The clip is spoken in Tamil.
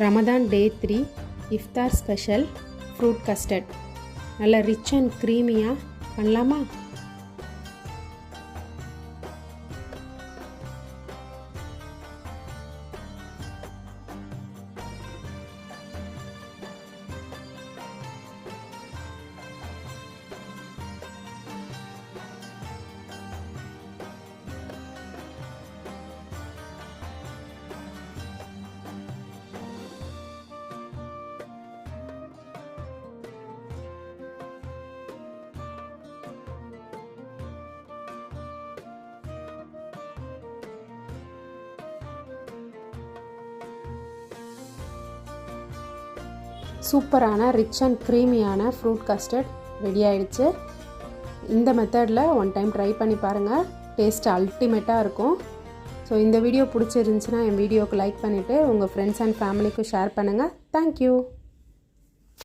Ramadan day 3 iftar special fruit custard நல்லா ரிச் அண்ட் க்ரீமியாக பண்ணலாமா? சூப்பரான ரிச் அண்ட் க்ரீமியான ஃப்ரூட் கஸ்டர்ட் ரெடி ஆகிடுச்சு. இந்த மெத்தடில் ஒன் டைம் ட்ரை பண்ணி பாருங்கள், டேஸ்ட் அல்டிமேட்டாக இருக்கும். ஸோ இந்த வீடியோ பிடிச்சிருந்துச்சின்னா என் வீடியோவுக்கு லைக் பண்ணிவிட்டு உங்கள் ஃப்ரெண்ட்ஸ் அண்ட் ஃபேமிலிக்கும் ஷேர் பண்ணுங்கள். தேங்க்யூ.